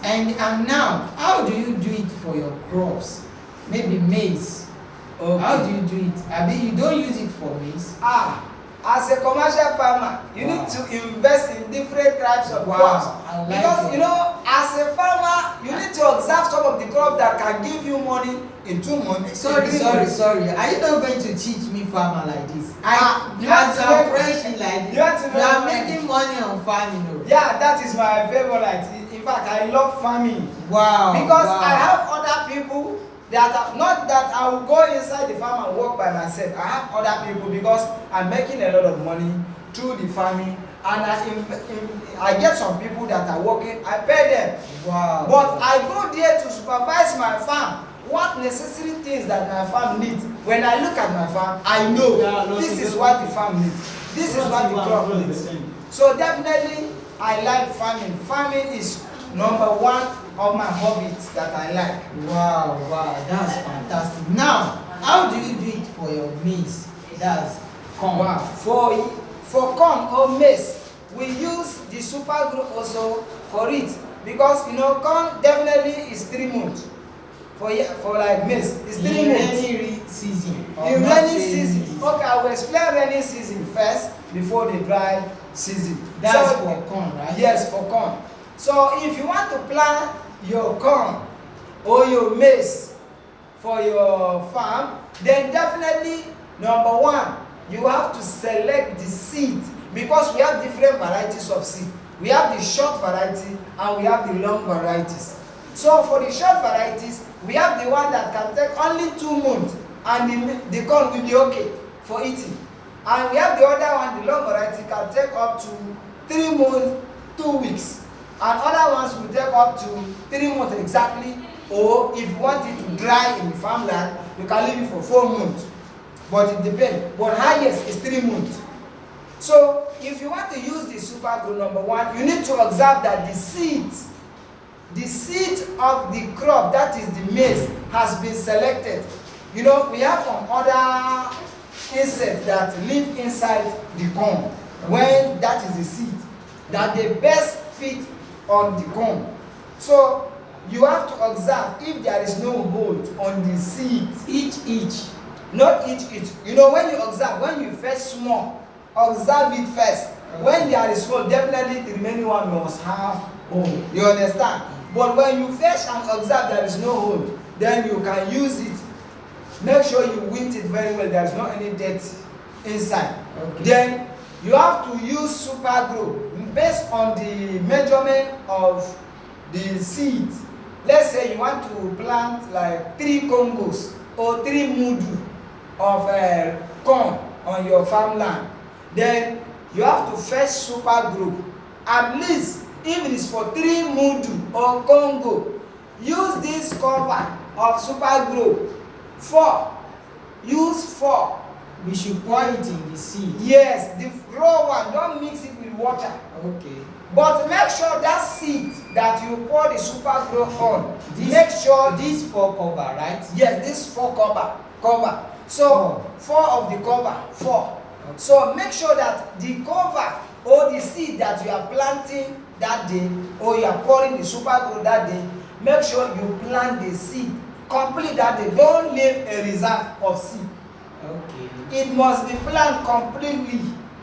And now, how do you do it for your crops? Maybe maize. Okay. How do you do it? I mean, you don't use it for maize. As a commercial farmer, you need to invest in different types of crops. Because you know, as a farmer, you need to observe some of the crops that can give you money in 2 months. Sorry. Are you not going to teach me farmer like this? You have to French like this. You are making money on farming. Though. Yeah, that is my favorite. In fact, I love farming. Wow. Because I have other people that are, not that I will go inside the farm and work by myself. I have other people because I'm making a lot of money through the farming, and I get some people that are working. I pay them. Wow. But I go there to supervise my farm. What necessary things that my farm needs. When I look at my farm, I know this is what the farm needs. This is what the crop needs. So definitely, I like farming. Farming is number one of my hobbies that I like. Wow, that's fantastic. Now, how do you do it for your maize? That's corn. Wow. For corn or maize, we use the super glue also for it, because you know corn definitely is 3 months. For like maize, it's 3 months. In rainy season. In rainy season. Okay, I will explain rainy season first before the dry season. That's for corn, right? Yes, for corn. So if you want to plant your corn or your maize for your farm, then definitely number one, you have to select the seed, because we have different varieties of seed. We have the short variety and we have the long varieties. So for the short varieties, we have the one that can take only 2 months and the corn will be okay for eating. And we have the other one, the long variety, can take up to 3 months, 2 weeks. And other ones will take up to 3 months exactly. Or if you want it to dry in the farmland, you can leave it for 4 months. But it depends. But highest is 3 months. So if you want to use the super glue, number one, you need to observe that the seed of the crop, that is the maize, has been selected. You know, we have some other insects that live inside the corn. When that is the seed, that they best fit on the corn. So you have to observe if there is no hold on the seed. Each. Not each. You know, when you observe, when you first small, observe it first. Okay. When there is hold, definitely the remaining one must have hold. You understand? But when you first and observe there is no hold, then you can use it. Make sure you wind it very well. There is not any dirt inside. Okay. Then you have to use super glue based on the measurement of the seed. Let's say you want to plant like 3 Congos or 3 mudu of corn on your farmland. Then you have to first super glue. At least if it is for 3 mudu or Congo, use this cover of super glue. 4. Use 4. We should pour it in the seed. Yes, the raw one. Don't mix it with water. Okay. But make sure that seed that you pour the super glue on, make sure this 4 cover, right? Yes, this 4 cover. So 4 of the cover, 4. Okay. So make sure that the cover or the seed that you are planting that day, or you are pouring the super glue that day, make sure you plant the seed complete that day. Don't leave a reserve of seed. Okay. It must be planted completely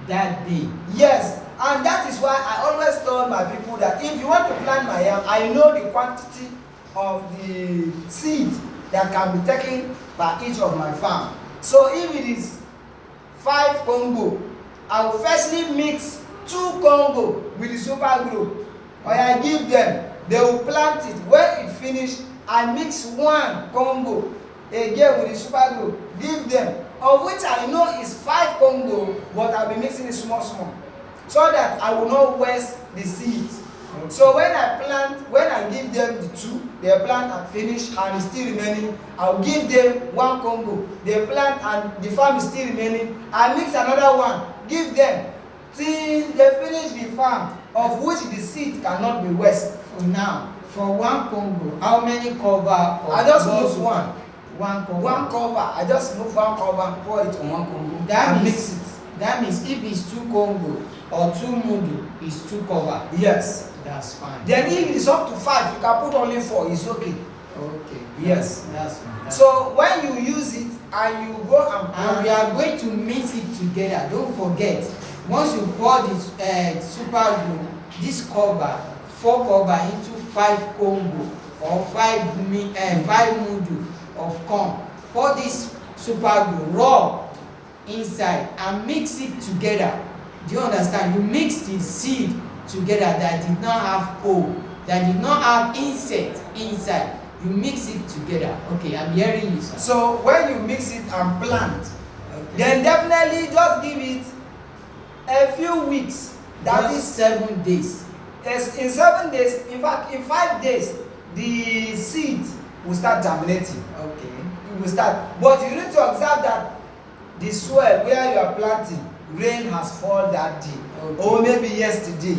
that day. Yes, and that is why I always tell my people that if you want to plant my yam, I know the quantity of the seed that can be taken by each of my farm. So if it is 5 Congo, I will firstly mix 2 Congo with the super glue. Or I give them, they will plant it. When it finish, I mix 1 Congo again with the super glue. Give them, of which I know is 5 Congo, but I'll be mixing it small, so that I will not waste the seeds. Okay. So when I give them the 2, they plant and finish, and it's still remaining, I'll give them 1 Congo. They plant and the farm is still remaining. I mix another 1, give them till they finish the farm, of which the seed cannot be wasted. Now, for 1 Congo, how many cover? I just move 1. 1 cover. 1 cover. I just move 1 cover, pour it on 1 Congo. That mix it. That means if it's 2 Congo or 2 mudu, it's 2 cover. Yes. That's fine. Then if it is up to 5, you can put only 4. It's okay. Okay. Yes. That's fine. So when you use it and you go and plant, and we are going to mix it together. Don't forget, once you pour this super glue, this cover, 4 cover into 5 combo or 5 mudu of corn. Pour this super glue raw inside and mix it together. Do you understand? You mix the seed together that did not have hole, that did not have insect inside. You mix it together. Okay, I'm hearing you, sir. So when you mix it and plant, Okay. then definitely just give it a few weeks. That Just is 7 days. Yes, in 7 days, in fact, in 5 days, the seed will start germinating. Okay. It will start. But you need to observe that the soil where you are planting, rain has fallen that day, Okay. or maybe yesterday.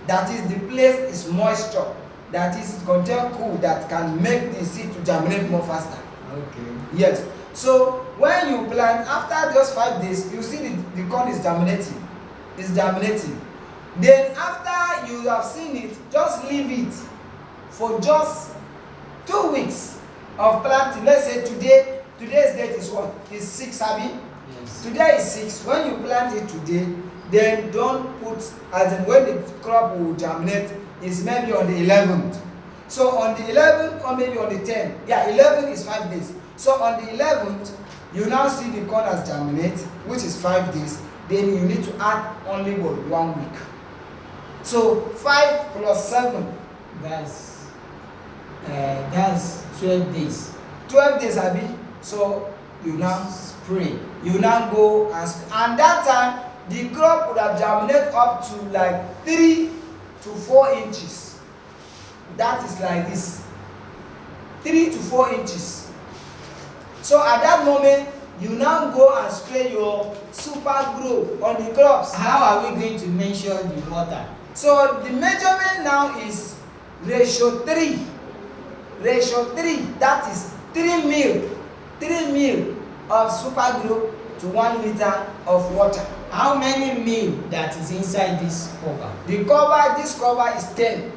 That is, the place is moisture. That is, it contains cool that can make the seed to germinate more faster. Okay. Yes. So when you plant, after just 5 days, you see the corn is germinating. It's germinating. Then after you have seen it, just leave it for just 2 weeks of planting. Let's say today's date is what? Is 6, Abi? Yes. Today is 6. When you plant it today, then don't put, as in when the crop will germinate, is maybe on the 11th. So on the 11th or maybe on the 10th. Yeah, 11 is 5 days. So on the 11th, you now see the corn has germinate, which is 5 days. Then you need to add only 1 week. So 5 plus 7. That's 12 days. 12 days, Abi. So you now spray. You now go and that time the crop would have germinated up to like 3 to 4 inches. That is like this. 3 to 4 inches. So at that moment, you now go and spray your super grow on the crops. How are we going to measure the water? So the measurement now is ratio 3. Ratio 3. That is 3 mil. 3 mil of super grow to 1 liter of water. How many mil that is inside this cover? The cover, this cover is 10.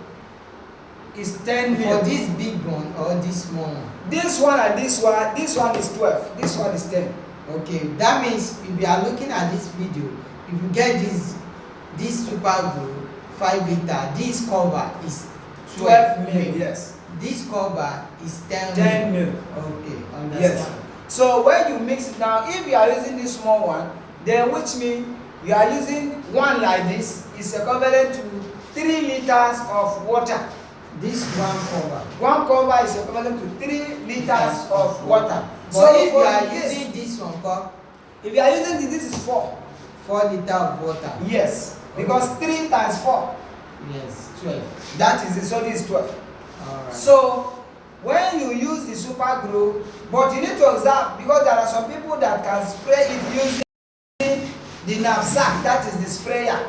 Is 10 mil. For this big one or this small one? This one and this one is 12. This one is 10. Okay, that means if you are looking at this video, if you get this super glue 5 liter, this cover is 12 mil. Yes. This cover is 10 mil. Okay, understand. Yes. So when you mix it now, if you are using this small one, then which means you are using one like this is equivalent to 3 liters of water. This one cover. One cover is equivalent to 3 liters of water. But So if you are using this one cup, if you are using this is 4 liter of water. Yes, because 3 times 4. Yes, 12. That is it. So this is 12. Alright. So when you use the super glue, but you need to observe, because there are some people that can spray it using the knapsack, that is the sprayer.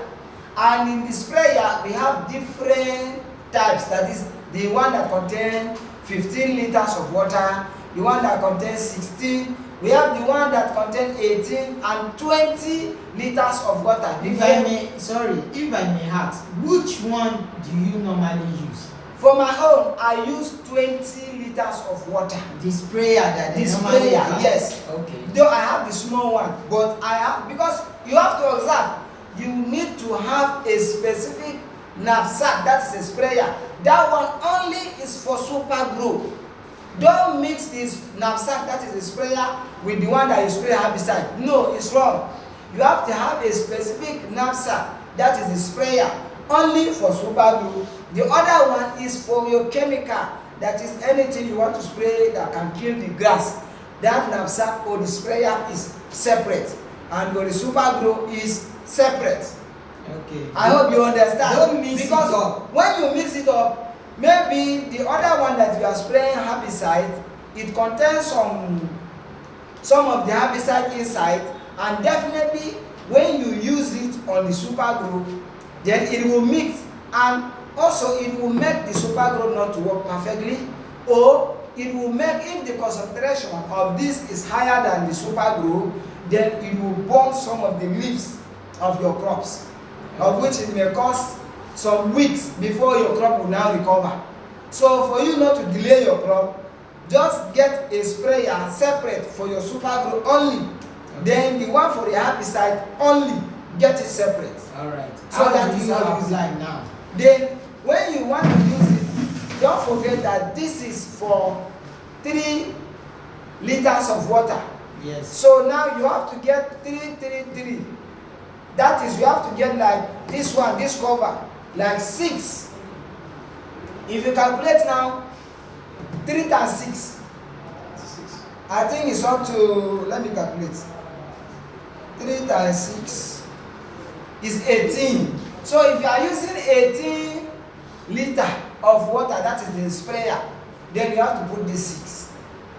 And in the sprayer we have different types. That is the one that contains 15 liters of water, the one that contains 16. We have the one that contains 18 and 20 liters of water. If I may ask, which one do you normally use? For my own, I use 20 liters of water. The sprayer that The they normally sprayer, have? yes. Okay. Though I have the small one, but I have, because you have to observe, you need to have a specific knapsack, that is a sprayer. That one only is for super grow. Don't mix this knapsack, that is a sprayer, with the one that you spray herbicide. No, it's wrong. You have to have a specific knapsack, that is the sprayer, only for super glue. The other one is for your chemical, that is anything you want to spray that can kill the grass. That knapsack or the sprayer is separate, and for the super glue is separate. Okay. I hope you understand. Don't mix because it up. when you mix it up, maybe the other one that you are spraying herbicide, it contains some of the herbicide inside, and definitely when you use it on the super glue, then it will mix, and also it will make the super glue not to work perfectly, or it will make, if the concentration of this is higher than the super glue, then it will burn some of the leaves of your crops, of which it may cause some weeks before your crop will now recover. So for you not to delay your crop, just get a sprayer separate for your super grow only. Then the one for the herbicide only, get it separate. Alright. So how that do is you how you use apply it. now? Then when you want to use it, don't forget that this is for 3 liters of water. Yes. So now you have to get 3. That is, you have to get like this one, this cover, like 6. If you calculate now, 3 times 6, I think it's up to, let me calculate. 3 times 6 is 18. So if you are using 18 liter of water, that is the sprayer, then you have to put this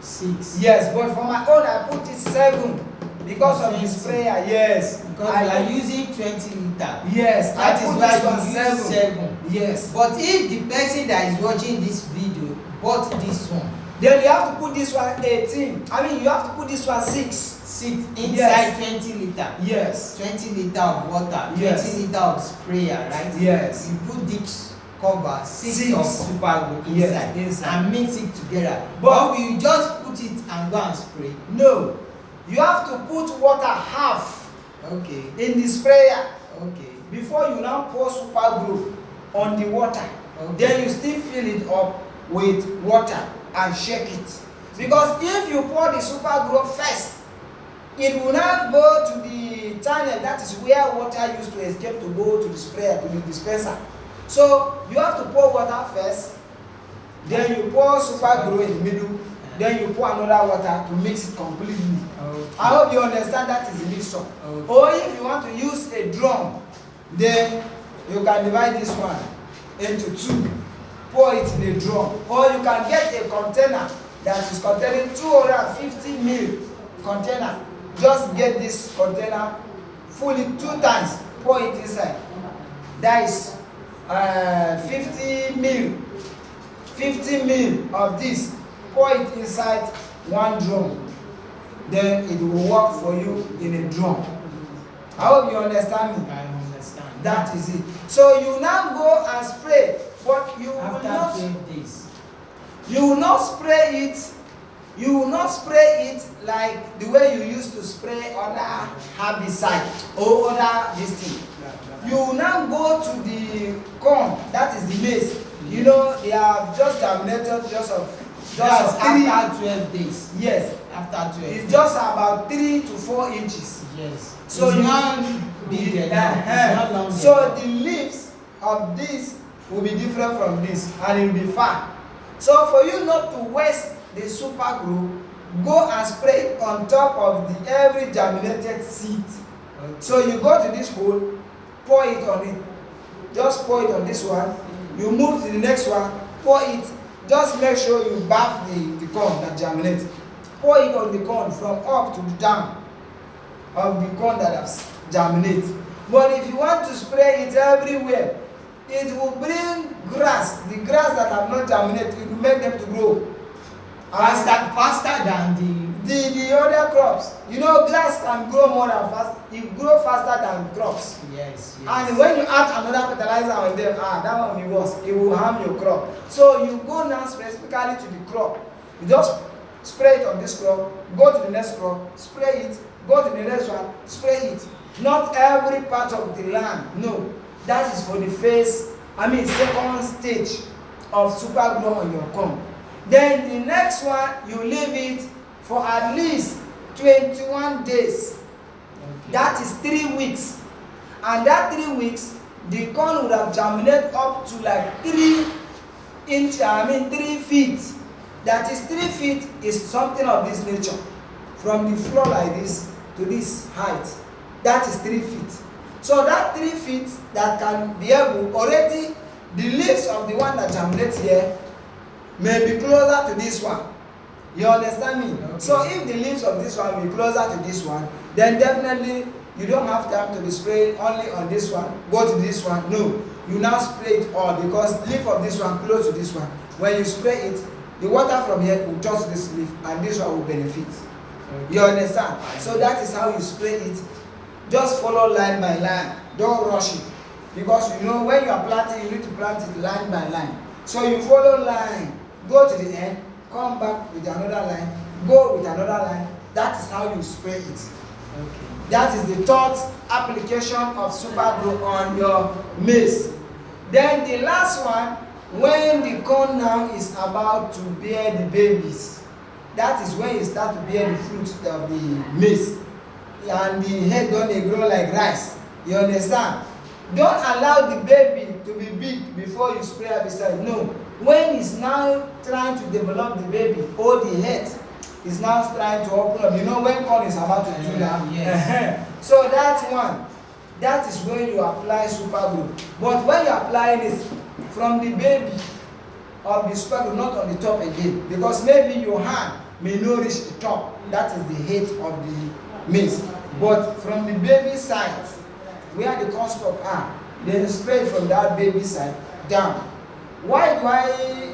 6. Yes, but for my own I put it 7 because of the sprayer. Yes, because I are using 20 liter. Yes, that is why you use 7. Yes, but if the person that is watching this video bought this one, then you have to put this one 18. I mean, you have to put this one 6 inside. Yes. 20 liter. Yes, 20 liter of water. Yes. 20 liter of sprayer, right? Yes, You put this cover 6 of super glue inside, yes, inside, and mix it together. But But you just put it and go and spray. no, you have to put water half Okay. in the sprayer Okay. before you now pour super glue on the water. Okay. Then you still fill it up with water and shake it. Because if you pour the super glue first, it will now go to the channel, that is where water used to escape to go to the sprayer, to the dispenser. So you have to pour water first, then you pour super glue in the middle, then you pour another water to mix it completely. Okay. I hope you understand that is the mixture. Okay. Or if you want to use a drum, then you can divide this one into 2, pour it in a drum. Or you can get a container that is containing 250 ml container. Just get this container, full it 2 times, pour it inside. That is 50 ml of this. Pour it inside 1 drum. Then it will work for you in a drum. I hope you understand me. I understand. That is it. So you now go and spray, but you will After not. 12 days. You will not spray it. You will not spray it like the way you used to spray other herbicide or other this thing. You will now go to the corn, that is the maize. You know, they are just germinated just after 12 days. Yes. After 12 It's days. just about 3 to 4 inches. Yes. So it's you not big enough. It's not long so enough. the leaves of this will be different from this, and it will be fine. So for you not to waste the super glue, go and spray it on top of the every germinated seed. Okay. So you go to this hole, pour it on it. Just pour it on this one. You move to the next one, pour it. Just make sure you bath the corn that germinates. Pour it on the corn from up to down of the corn that has germinated. But if you want to spray it everywhere, it will bring grass. The grass that have not germinated, it will make them to grow faster than the other crops. You know, grass can grow more than fast. It grow faster than crops. Yes. And when you add another fertilizer on them, that one will be worse. It will harm your crop. So you go now specifically to the crop. You just spray it on this crop, go to the next crop, spray it, go to the next one, spray it. Not every part of the land. No. That is for the second stage of super glue on your corn. Then the next one, you leave it for at least 21 days. Okay. That is 3 weeks. And that 3 weeks, the corn would have germinated up to like 3 feet. That is 3 feet is something of this nature. From the floor like this to this height. That is 3 feet. So that 3 feet that can be able, already the leaves of the one that germinates here may be closer to this one. You understand me? Okay. So if the leaves of this one be closer to this one, then definitely you don't have time to be spraying only on this one, go to this one. No, you now spray it all because leaf of this one close to this one. When you spray it, the water from here will touch this leaf and this one will benefit. Okay. You understand? So that is how you spray it. Just follow line by line. Don't rush it. because you know when you are planting, you need to plant it line by line. So you follow line, go to the end, come back with another line, go with another line. That is how you spray it. Okay. That is the third application of super glue on your maize. Then the last one, when the corn now is about to bear the babies, that is when you start to bear the fruit of the maize, and the head don dey grow like rice. You understand? Don't allow the baby to be big before you spray herbicide. No, when it's now trying to develop the baby, or the head is now trying to open up. You know when corn is about to do that. Yes. So that one, that is when you apply super glue. But when you apply it from the baby of the super glue, not on the top again, because maybe your hand may not reach the top. That is the height of the maize. But from the baby side, where the corn stalk are, then spray from that baby side down. Why do I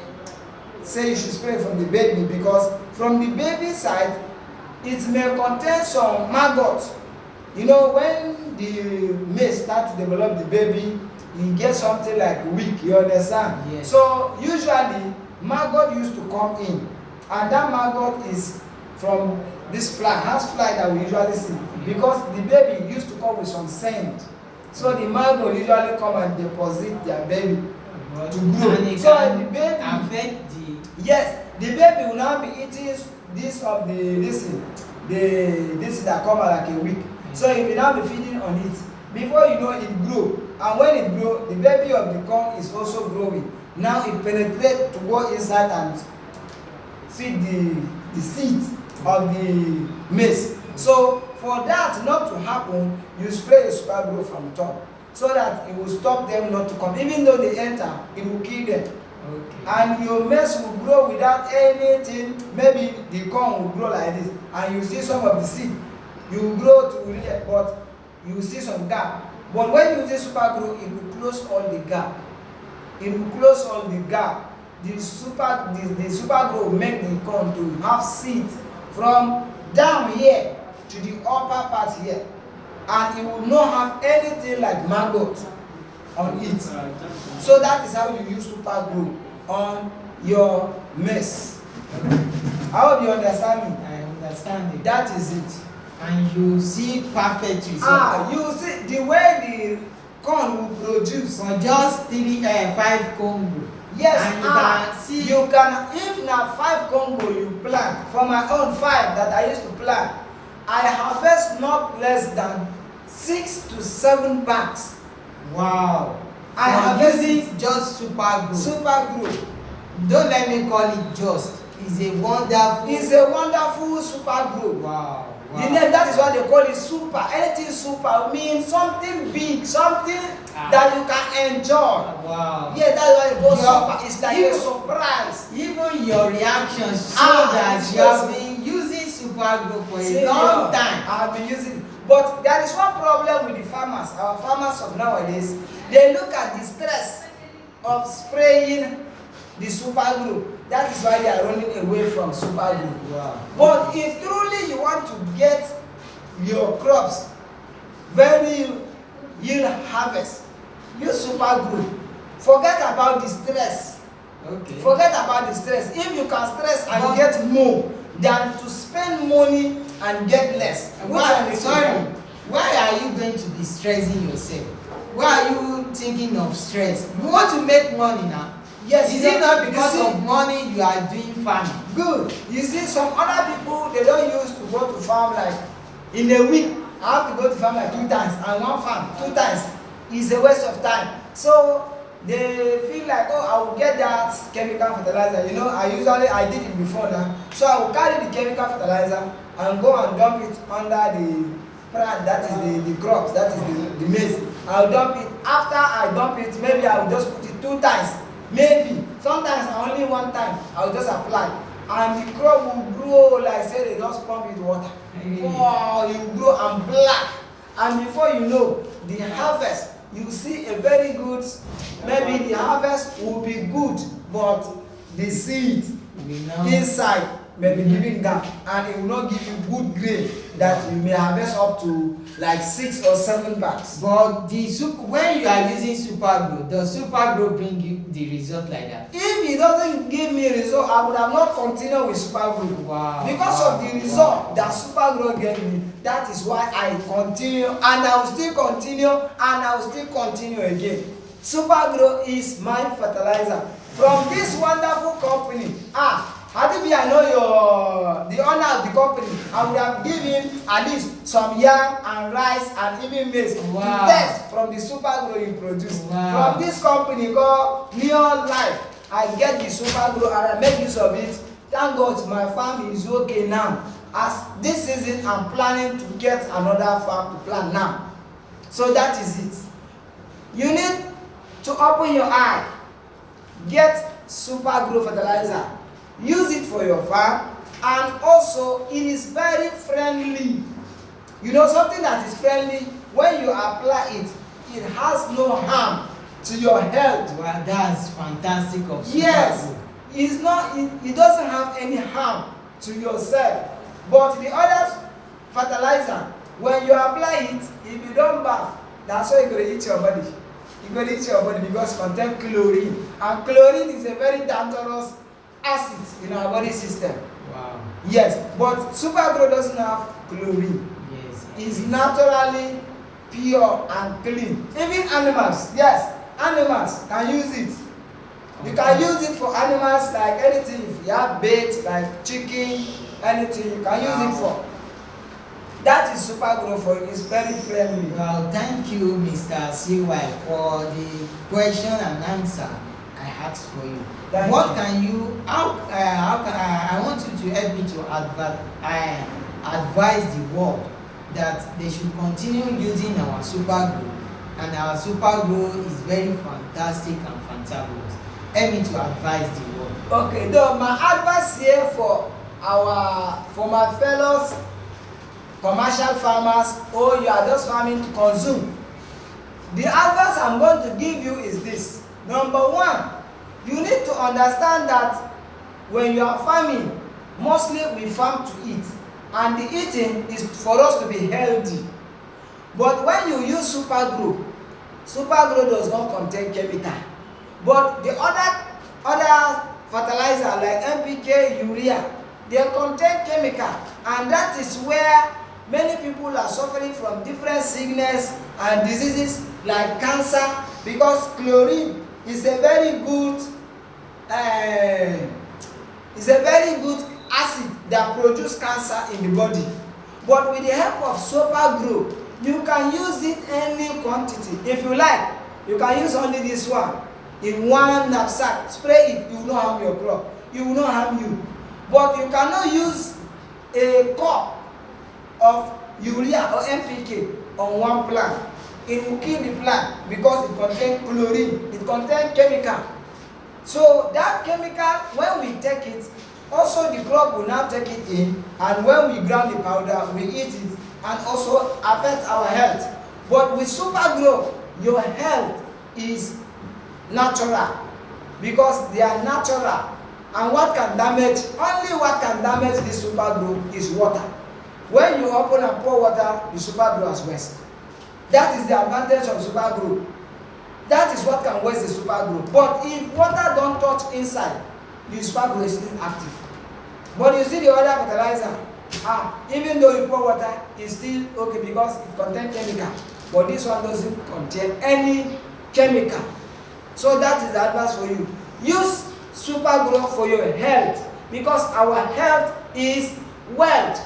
say you should spray from the baby? Because from the baby side, it may contain some maggot. You know, when the maize start to develop the baby, you get something like weak. You understand? Yes. So usually maggot used to come in, and that maggot is from this fly, house fly that we usually see, because the baby used to come with some scent. So the maggot usually come and deposit their baby to grow. So the baby affect the yes, the baby will now be eating this of the this that come out like a week. So it will now be feeding on it. Before you know it grow, and when it grow, the baby of the corn is also growing. Now it penetrates to go inside and feed the seed of the maize. So for that not to happen, you spray a super glue from top, so that it will stop them not to come. Even though they enter, it will kill them. okay. And your maize will grow without anything. Maybe the corn will grow like this, and you see some of the seed, you will grow to here, but you will see some gap. But when you use super glue, it will close all the gap. It will close all the gap. The super glue will make the corn to have seed from down here to the upper part here, and it will not have anything like maggot on it. So that is how you use super glue on your maize. I hope you understand me. I understand it. That is it. And you see perfect result. You see the way the corn will produce for just 5 Congo. yes. And you can see you can, if na 5 Congo you plant, for my own 5 that I used to plant, I harvest not less than 6 to 7 bags. wow. I am harvest using just super glue. super glue. Don't let me call it just. It's a wonderful. It's a wonderful super glue. wow. The name, that is why they call it super. Anything super means something big, something that you can enjoy. Wow. Yeah, that's why they call super. It's like a surprise. Even your reactions show that yes. you have been using super glue for a long time. I've been using it. But there is one problem with the farmers, our farmers of nowadays. They look at the stress of spraying the super glue. That is why they are running away from super glue. Wow. But if truly you want to get your crops very yield harvest, use super glue. Forget about the stress. Okay. Forget about the stress. If you can stress and get more than to spend money and get less. Why are you going to be stressing yourself? Why are you thinking of stress? You want to make money now. Yes. Is it not because of money you are doing farming? Good. You see, some other people, they don't used to go to farm like in a week. I have to go to farm like 2 times, and one farm 2 times is a waste of time. So they feel like, oh, I will get that chemical fertilizer. You know, I did it before now. So I will carry the chemical fertilizer and go and dump it under the plant, that is the crops, that is the maize. I'll dump it. After I dump it, maybe I will just put it 2 times. Maybe. Sometimes only 1 time. I will just apply. And the crop will grow like say they just pump it with water. Wow, it will grow and black. And before you know, the harvest, you see a very good, maybe the harvest will be good, but the seed inside may be giving gap, and it will not give you good grade that you may harvest up to like 6 or 7 bags. But when you are using super glue, does super glue bring you the result like that? If it doesn't give me result, I would have not continued with super glue. Wow. Because of the result that super glue gave me, that is why I continue, and I will still continue, and I will still continue again. Super glue is my fertilizer from this wonderful company. Hadibi, I know the owner of the company. I would have given at least some yam and rice and even maize to test from the super glue you produce. From this company called Neolife, I get the super glue and I make use of it. Thank God my farm is okay now. As this season, I'm planning to get another farm to plant now. So that is it. You need to open your eye. Get super glue fertilizer. Use it for your farm, and also it is very friendly. You know, something that is friendly, when you apply it, it has no harm to your health. Well, that's fantastic of super yes glue. It's not, it doesn't have any harm to yourself. But the other fertilizer, when you apply it, if you don't bath, that's why you're going to eat your body. You're going to eat your body because it contains chlorine, and chlorine is a very dangerous acid in our body system. Wow. Yes, but super glue doesn't have chlorine. Yes. It's naturally pure and clean. Even animals, yes, animals can use it. You can use it for animals like anything. If you have bait like chicken, anything, you can use it for. That is super glue for you. It's very friendly. Well, thank you, Mr. CY, for the question and answer I asked for you. What can you, I want you to help me to advise the world that they should continue using our super glue, and our super glue is very fantastic and fantabulous. Help me to advise the world. Okay, though my advice here for my fellows commercial farmers, or you are just farming to consume, the advice I'm going to give you is this. Number one, you need to understand that when you are farming, mostly we farm to eat, and the eating is for us to be healthy. But when you use super glue does not contain chemical. But the other fertilizer like NPK, urea, they contain chemical, and that is where many people are suffering from different sickness and diseases like cancer, because chlorine is a very good acid that produces cancer in the body. But with the help of super glue, you can use it any quantity. If you like, you can use only this one in one knapsack. Spray it, you will not harm your crop. It will not harm you. But you cannot use a cup of urea or NPK on one plant. It will kill the plant because it contains chlorine, it contains chemical. So that chemical, when we take it, also the crop will now take it in, and when we grind the powder, we eat it, and also affect our health. But with super glue, your health is natural, because they are natural. And what can damage, only what can damage the super glue is water. When you open and pour water, the super glue has waste. That is the advantage of super glue. That is what can waste the super glue. But if water don't touch inside, the super glue is still active. But you see the other fertilizer, even though you pour water, it's still okay because it contains chemical. But this one doesn't contain any chemical. So that is the advice for you. Use super glue for your health, because our health is wealth.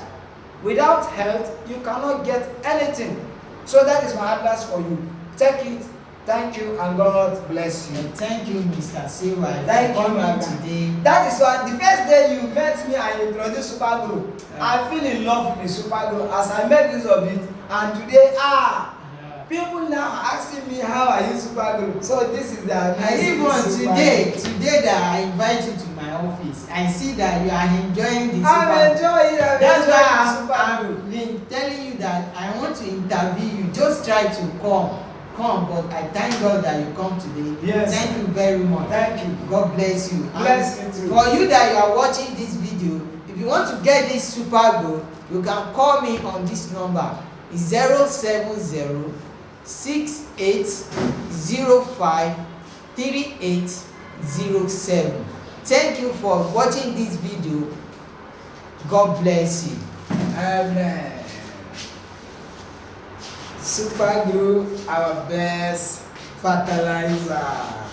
Without health, you cannot get anything. So that is my advice for you. Take it. Thank you, and God bless you. Thank you, Mr. CY. Thank you, my today. That is why the first day you met me and you introduced super glue, I feel in love with the super glue as I make use of it. And today, people now are asking me how I use super glue. So this is the even today that I invite you to my office, I see that you are enjoying the super glue. I'm enjoying it. That's why I've been telling you that I want to interview you. Just try to come come, but I thank God that you come today. Yes. Thank you very much. Thank you. God bless you. Bless And you too. for you that you are watching this video, if you want to get this super gold, you can call me on this number. It's 070-6805-3807. Thank you for watching this video. God bless you. Amen. Super glue, our best fertilizer.